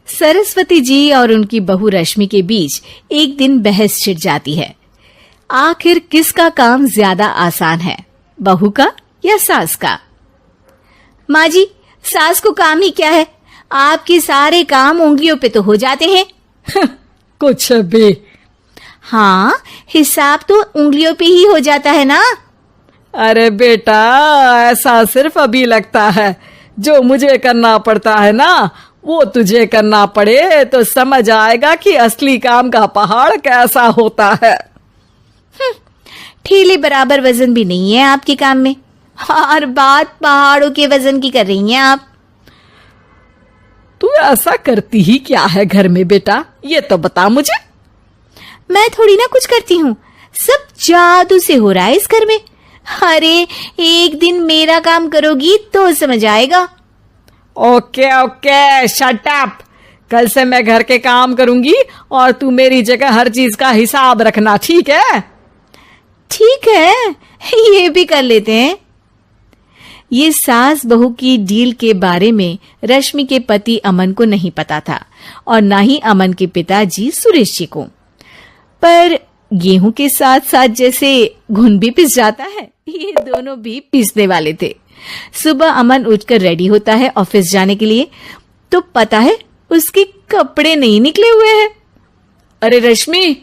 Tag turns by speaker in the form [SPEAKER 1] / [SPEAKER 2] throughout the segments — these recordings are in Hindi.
[SPEAKER 1] सरस्वती जी और उनकी बहू रश्मि के बीच एक दिन बहस छिड़ जाती है। आखिर किसका काम ज्यादा आसान है, बहू का या सास का? माँ जी, सास को काम ही क्या है, आपके सारे काम उंगलियों पे तो हो जाते हैं।
[SPEAKER 2] कुछ भी।
[SPEAKER 1] हाँ, हिसाब तो उंगलियों पे ही हो जाता है ना।
[SPEAKER 2] अरे बेटा, ऐसा सिर्फ अभी लगता है। जो मुझे करना पड़ता है ना, वो तुझे करना पड़े तो समझ आएगा कि असली काम का पहाड़ कैसा होता है।
[SPEAKER 1] ठेले बराबर वजन भी नहीं है आपके काम में, और बात पहाड़ों के वजन की कर रही हैं आप।
[SPEAKER 2] तू ऐसा करती ही क्या है घर में बेटा, ये तो बता मुझे।
[SPEAKER 1] मैं थोड़ी ना कुछ करती हूँ, सब जादू से हो रहा है इस घर में। अरे एक दिन मेरा काम करोगी तो समझ आएगा।
[SPEAKER 2] Okay okay, shut up. कल से मैं घर के काम करूंगी और तू मेरी जगह हर चीज का हिसाब रखना, ठीक है?
[SPEAKER 1] ठीक है, ये भी कर लेते हैं। ये सास बहू की डील के बारे में रश्मि के पति अमन को नहीं पता था और ना ही अमन के पिताजी सुरेश जी को। पर गेहूं के साथ साथ जैसे घुन भी पिस जाता है, ये दोनों भी पीसने वाले थे। सुबह अमन उठकर रेडी होता है ऑफिस जाने के लिए, तो पता है उसके कपड़े नहीं निकले हुए हैं।
[SPEAKER 2] अरे रश्मि,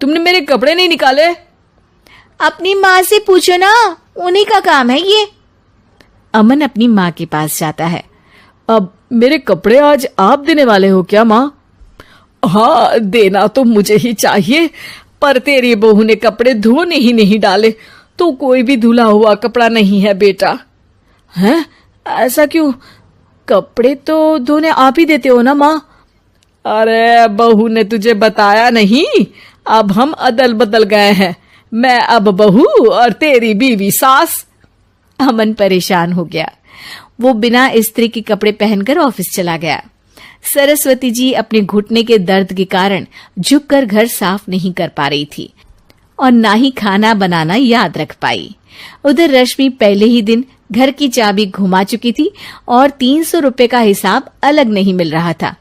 [SPEAKER 2] तुमने मेरे कपड़े नहीं निकाले?
[SPEAKER 1] अपनी माँ से पूछो ना, उन्हीं का काम है ये। अमन अपनी माँ के पास जाता है।
[SPEAKER 2] अब मेरे कपड़े आज आप देने वाले हो क्या माँ? हाँ, देना तो मुझे ही चाहिए, पर तेरी बहू ने कपड़े धोने ही नहीं डाले, तो कोई भी धुला हुआ कपड़ा नहीं है बेटा। हैं? ऐसा क्यों? कपड़े तो धोने आप ही देते हो ना माँ? अरे बहू ने तुझे बताया नहीं, अब हम अदल बदल गए हैं। मैं अब बहू और तेरी बीवी सास।
[SPEAKER 1] अमन परेशान हो गया। वो बिना इस्त्री के कपड़े पहनकर ऑफिस चला गया। सरस्वती जी अपने घुटने के दर्द के कारण झुककर घर साफ नहीं कर पा रही थी और ना ही खाना बनाना याद रख पाई। उधर रश्मि पहले ही दिन घर की चाबी घुमा चुकी थी और 300 रुपए का हिसाब अलग नहीं मिल रहा था।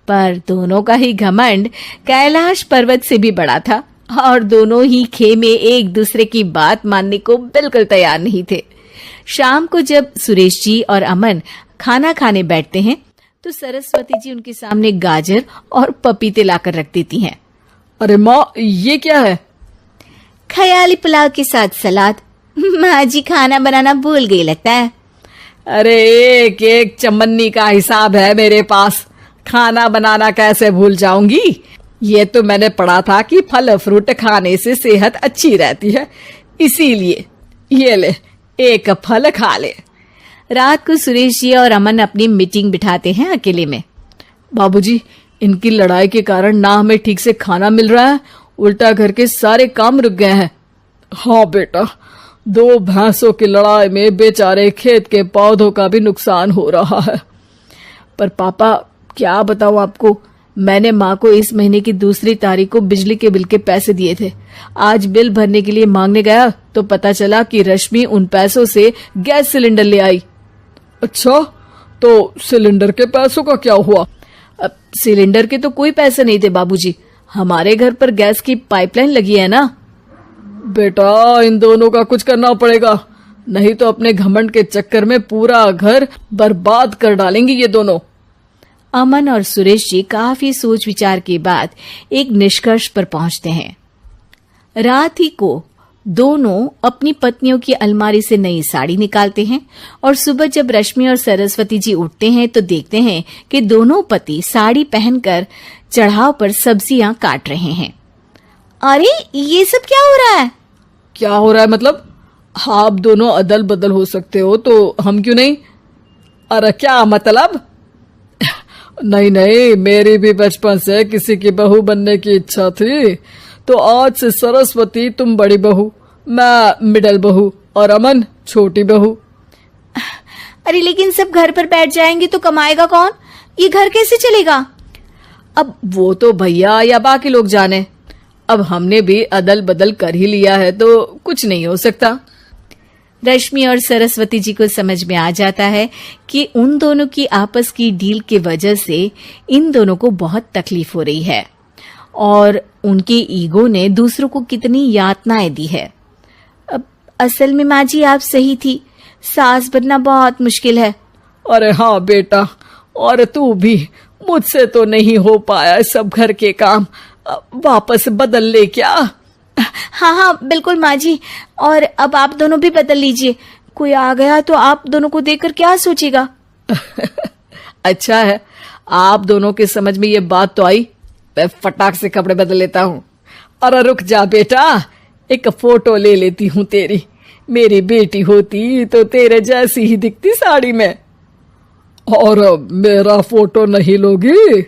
[SPEAKER 1] पर दोनों का ही घमंड कैलाश पर्वत से भी बड़ा था और दोनों ही खेमे एक दूसरे की बात मानने को बिल्कुल तैयार नहीं थे। शाम को जब सुरेश जी और अमन खाना खाने बैठते हैं तो सरस्वती जी उनके सामने गाजर और पपीते लाकर रख देती हैं।
[SPEAKER 2] अरे माँ, ये क्या है?
[SPEAKER 1] ख्याली पुलाव के साथ सलाद। माँ जी खाना बनाना भूल गई लगता है।
[SPEAKER 2] अरे एक एक चमन्नी का हिसाब है मेरे पास, खाना बनाना कैसे भूल जाऊंगी? ये तो मैंने पढ़ा था कि फल फ्रूट खाने से सेहत अच्छी रहती है, इसीलिए ये ले, एक फल खा ले।
[SPEAKER 1] रात को सुरेश जी और अमन अपनी मीटिंग बिठाते हैं अकेले में।
[SPEAKER 2] बाबूजी, इनकी लड़ाई के कारण ना हमें ठीक से खाना मिल रहा है, उल्टा घर के सारे काम रुक गए हैं। हाँ बेटा, 2 भैंसों की लड़ाई में बेचारे खेत के पौधों का भी नुकसान हो रहा है। पर पापा, क्या बताऊं आपको, मैंने माँ को इस महीने की 2 तारीख को बिजली के बिल के पैसे दिए थे। आज बिल भरने के लिए मांगने गया तो पता चला कि रश्मि उन पैसों से गैस सिलेंडर ले आई। अच्छा, तो सिलेंडर के पैसों का क्या हुआ?
[SPEAKER 1] अब सिलेंडर के तो कोई पैसे नहीं थे बाबूजी, हमारे घर पर गैस की पाइपलाइन लगी है ना।
[SPEAKER 2] बेटा, इन दोनों का कुछ करना पड़ेगा, नहीं तो अपने घमंड के चक्कर में पूरा घर बर्बाद कर डालेंगे ये दोनों।
[SPEAKER 1] अमन और सुरेश जी काफी सोच विचार के बाद एक निष्कर्ष पर पहुंचते हैं। रात ही को दोनों अपनी पत्नियों की अलमारी से नई साड़ी निकालते हैं और सुबह जब रश्मि और सरस्वती जी उठते हैं तो देखते हैं कि दोनों पति साड़ी पहनकर चढ़ाव पर सब्जियां काट रहे हैं। अरे ये सब क्या हो रहा है?
[SPEAKER 2] क्या हो रहा है मतलब? आप दोनों अदल बदल हो सकते हो तो हम क्यों नहीं? अरे क्या मतलब? नहीं नहीं, मेरी भी बचपन से किसी की बहू बनने की इच्छा थी, तो आज से सरस्वती तुम बड़ी बहू, मैं मिडल बहू और अमन छोटी बहू।
[SPEAKER 1] अरे लेकिन सब घर पर बैठ जाएंगे तो कमाएगा कौन? ये घर कैसे चलेगा?
[SPEAKER 2] अब वो तो भैया या बाकी लोग जाने, अब हमने भी अदल बदल कर ही लिया है तो कुछ नहीं हो सकता।
[SPEAKER 1] रश्मि और सरस्वती जी को समझ में आ जाता है कि उन दोनों की आपस की डील की वजह से इन दोनों को बहुत तकलीफ हो रही है और उनके ईगो ने दूसरों को कितनी यातनाएं दी है। अब असल में माँ जी आप सही थी, सास बनना बहुत मुश्किल है।
[SPEAKER 2] अरे हाँ बेटा, और तू भी, मुझसे तो नहीं हो पाया सब घर के काम, वापस बदल ले क्या?
[SPEAKER 1] हाँ हाँ बिल्कुल माँ जी, और अब आप दोनों भी बदल लीजिए, कोई आ गया तो आप दोनों को देखकर क्या सोचेगा।
[SPEAKER 2] अच्छा है, आप दोनों के समझ में ये बात तो आई, मैं फटाक से कपड़े बदल लेता हूँ। अरे रुक जा बेटा, एक फोटो ले लेती हूँ तेरी, मेरी बेटी होती तो तेरे जैसी ही दिखती साड़ी में। और मेरा फोटो नहीं लोगी?